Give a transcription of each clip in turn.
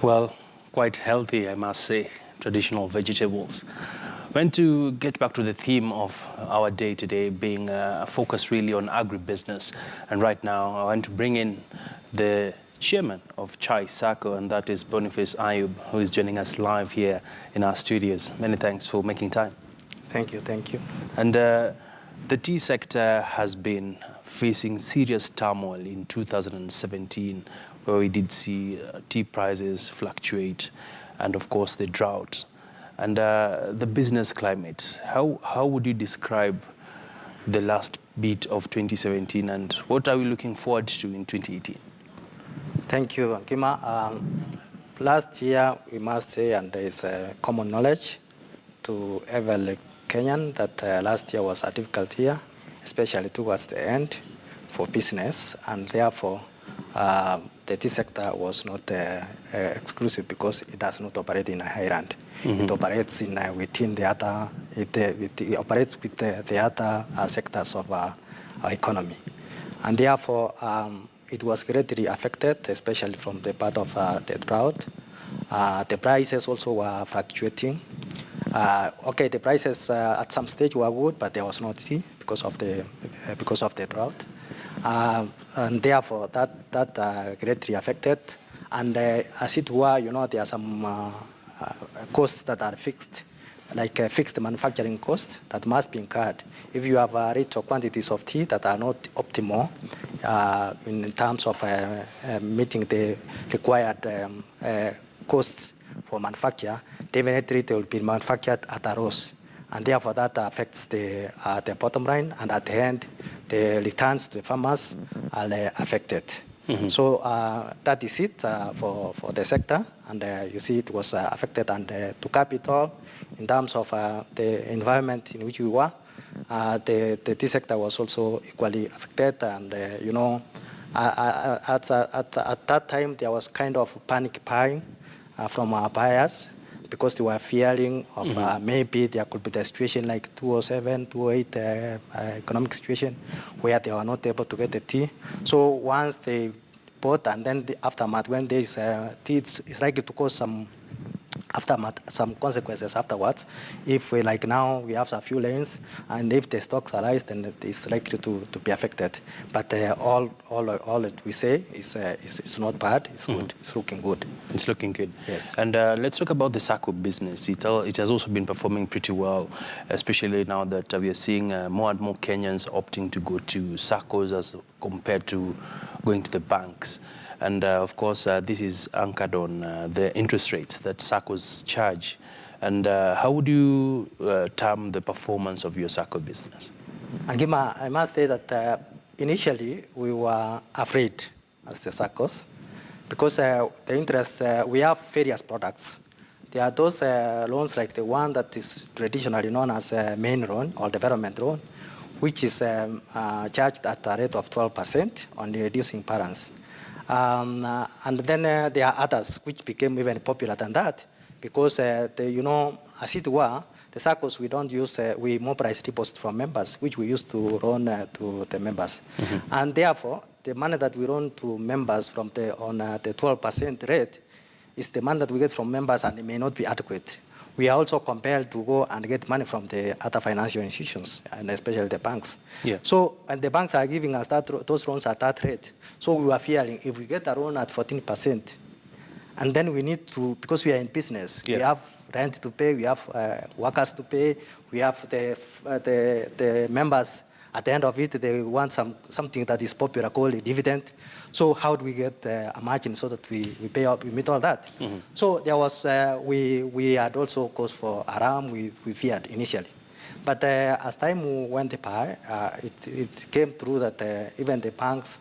Well, quite healthy, I must say, traditional vegetables. Want to get back to the theme of our day today being focused really on agribusiness. And right now, I want to bring in the chairman of Chai Sacco, and that is Boniface Ayub, who is joining us live here in our studios. Many thanks for making time. Thank you, thank you. And the tea sector has been facing serious turmoil in 2017, where we did see tea prices fluctuate, and of course the drought. And the business climate, how would you describe the last bit of 2017, and what are we looking forward to in 2018? Thank you, Kima. Last year, we must say, and there is common knowledge to every Kenyan that last year was a difficult year, especially towards the end for business, and therefore the tea sector was not exclusive because it does not operate in a highland. Mm-hmm. It operates in within the other. It operates with the other sectors of our economy, and therefore it was greatly affected, especially from the part of the drought. The prices also were fluctuating. Okay, the prices at some stage were good, but there was no tea because of the drought, and therefore that greatly affected. And as it were, you know, there are some costs that are fixed, like fixed manufacturing costs that must be incurred. If you have rate or quantities of tea that are not optimal in terms of meeting the required costs for manufacture, definitely they will be manufactured at a loss. And therefore that affects the bottom line, and at the end, the returns to the farmers are affected. Mm-hmm. So that is it for the sector, and you see it was affected, and to capital in terms of the environment in which we were, the tea sector was also equally affected, and you know, at that time there was kind of panic buying from our buyers, because they were fearing of mm-hmm. Maybe there could be the situation like 2007, 2008 economic situation where they were not able to get the tea. So once they bought, and then the aftermath, when there is tea, it's likely to cause some aftermath, some consequences afterwards. If we, like now, we have a few lanes, and if the stocks arise, then it is likely to be affected. But all that we say is it's not bad. It's mm-hmm. good. It's looking good. It's looking good. Yes. And let's talk about the Sacco business. It has also been performing pretty well, especially now that we are seeing more and more Kenyans opting to go to Saccos as compared to going to the banks. And of course, this is anchored on the interest rates that Saccos charge. And how would you term the performance of your Sacco business? Angima, I must say that initially we were afraid as the Saccos, because the interest, we have various products. There are those loans like the one that is traditionally known as main loan or development loan, which is charged at a rate of 12% on the reducing balance. And then there are others which became even popular than that, because you know, as it were, the Saccos, we don't use, we mobilize deposits from members, which we used to loan to the members. Mm-hmm. And therefore, the money that we loan to members from the 12% rate is the money that we get from members, and it may not be adequate. We are also compelled to go and get money from the other financial institutions, and especially the banks. Yeah. So, and the banks are giving us those loans at that rate. So we were fearing if we get a loan at 14%, and then we need to, because we are in business, yeah. We have rent to pay, we have workers to pay, we have the members. At the end of it, they want something that is popular called a dividend. So how do we get a margin so that we pay up, we meet all that? Mm-hmm. So there was, we had also cause for alarm, we feared initially. But as time went by, it came through that even the banks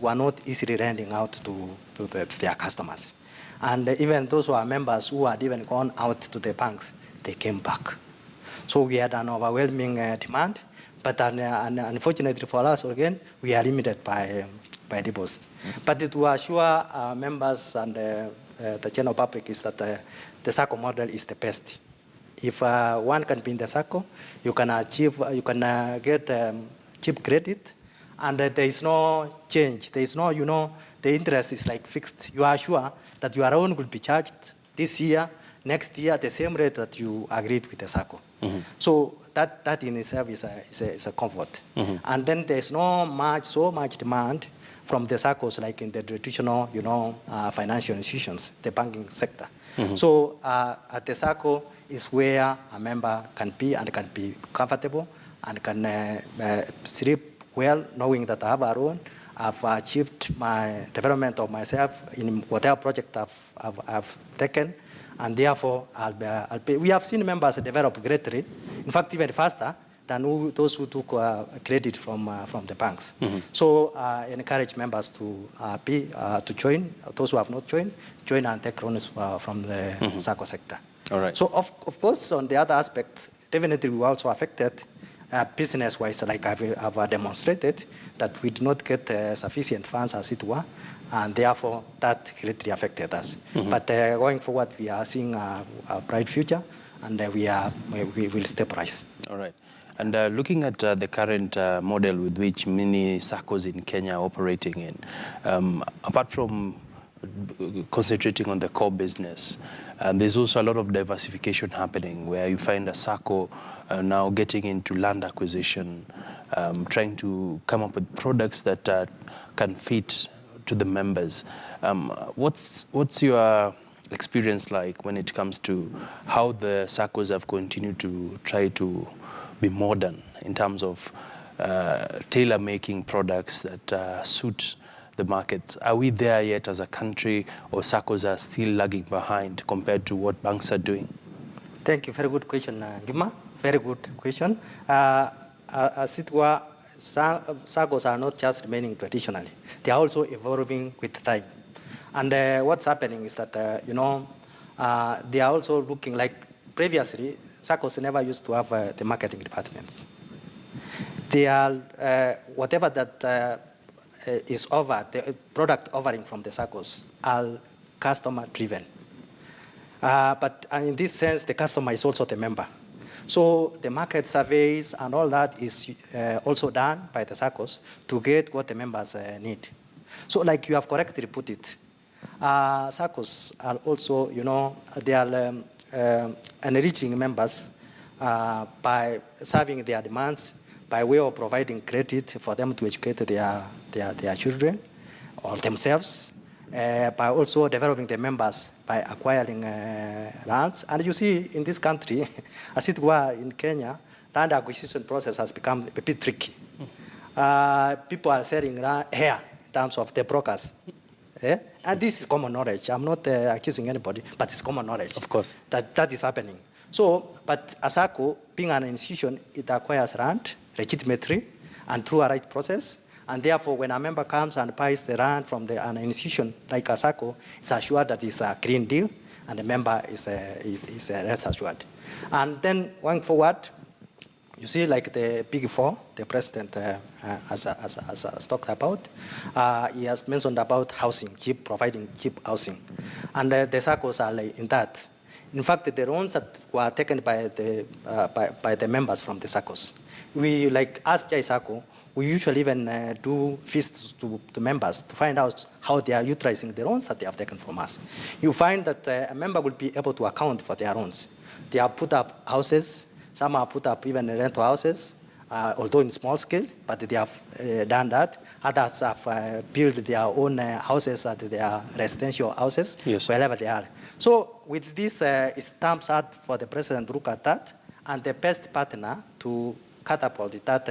were not easily lending out to their customers. And even those who are members who had even gone out to the banks, they came back. So we had an overwhelming demand. But unfortunately for us, again, we are limited by deposits. But to assure members and the general public is that the Sacco model is the best. If one can be in the Sacco, you can get cheap credit, and there is no change. There is no, the interest is like fixed. You are sure that your own will be charged this year, next year, the same rate that you agreed with the Sacco. So that in itself is a comfort. And then there's no so much demand from the Saccos like in the traditional, financial institutions, the banking sector. So at the Sacco is where a member can be and can be comfortable and can sleep well, knowing that I have a loan. I've achieved my development of myself in whatever project I've taken, and therefore I'll be. We have seen members develop greatly, in fact even faster than those who took credit from the banks. So I encourage members to to join. Those who have not joined, join and take loans from the Sacco sector. All right. So of course, on the other aspect, definitely we were also affected business-wise, like I've demonstrated, that we did not get sufficient funds, as it were, and therefore that greatly affected us. But going forward, we are seeing a bright future, and we will stabilize. All right. And looking at the current model with which many Saccos in Kenya are operating in, apart from concentrating on the core business, there's also a lot of diversification happening where you find a Sacco now getting into land acquisition, trying to come up with products that can fit to the members. What's your experience like when it comes to how the Saccos have continued to try to be modern in terms of tailor-making products that suit the markets? Are we there yet as a country, or Saccos are still lagging behind compared to what banks are doing? Thank you. Very good question, Gima. Very good question. As it were, Saccos are not just remaining traditionally. They are also evolving with time. And what's happening is that, they are also looking like previously, Saccos never used to have the marketing departments. They are, whatever that is offered, the product offering from the Saccos are customer-driven. But in this sense, the customer is also the member. So the market surveys and all that is also done by the Saccos to get what the members need. So like you have correctly put it, Saccos are also, they are enriching members by serving their demands by way of providing credit for them to educate their children or themselves, by also developing the members by acquiring lands. And you see in this country, as it were in Kenya, land acquisition process has become a bit tricky. People are selling here in terms of the brokers. And this is common knowledge. I'm not accusing anybody, but it's common knowledge. Of course. That is happening. So, but a Sacco, being an institution, it acquires land legitimately and through a right process. And therefore, when a member comes and buys the land from an institution like a Sacco, it's assured that it's a clean deal, and the member is less assured. And then going forward, you see, like the Big Four, the president has talked about, he has mentioned about housing, providing cheap housing. And the Saccos are like in that. In fact, the loans that were taken by the members from the Saccos, we, like as Jai Sacco, we usually even do visits to members to find out how they are utilizing the loans that they have taken from us. You find that a member will be able to account for their loans. They have put up houses. Some have put up even rental houses, although in small scale, but they have done that. Others have built their own houses at their residential houses, yes, wherever they are. So with this, it stamps out for the president to look at that, and the best partner to catapult that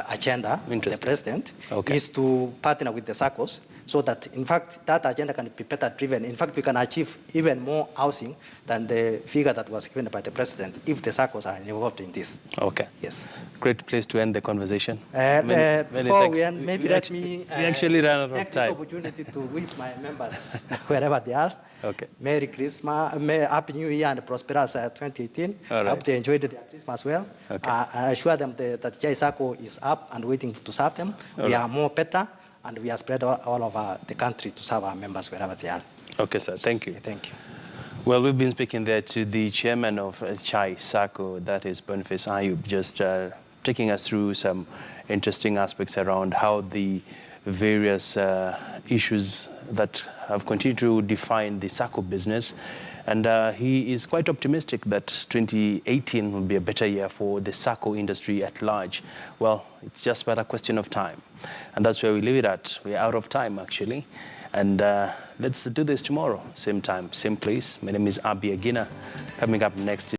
agenda of the president is to partner with the Saccos, so that, in fact, that agenda can be better driven. In fact, we can achieve even more housing than the figure that was given by the president if the Saccos are involved in this. Okay. Yes. Great place to end the conversation. Before we end, maybe let me we actually ran out of take time. this opportunity to wish my members, wherever they are, okay, Merry Christmas, Happy New Year, and prosperous 2018. All right. I hope they enjoyed their Christmas well. Okay. I assure them that Jai Sacco is up and waiting to serve them. We are more better, and we are spread all over the country to serve our members wherever they are. Okay, sir. Thank you. Thank you. Well, we've been speaking there to the chairman of Chai Sacco, that is Boniface Ayub, just taking us through some interesting aspects around how the various issues that have continued to define the Sacco business. And he is quite optimistic that 2018 will be a better year for the Sacco industry at large. Well, it's just but a question of time. And that's where we leave it at. We're out of time, actually. And let's do this tomorrow, same time, same place. My name is Abi Agina. Coming up next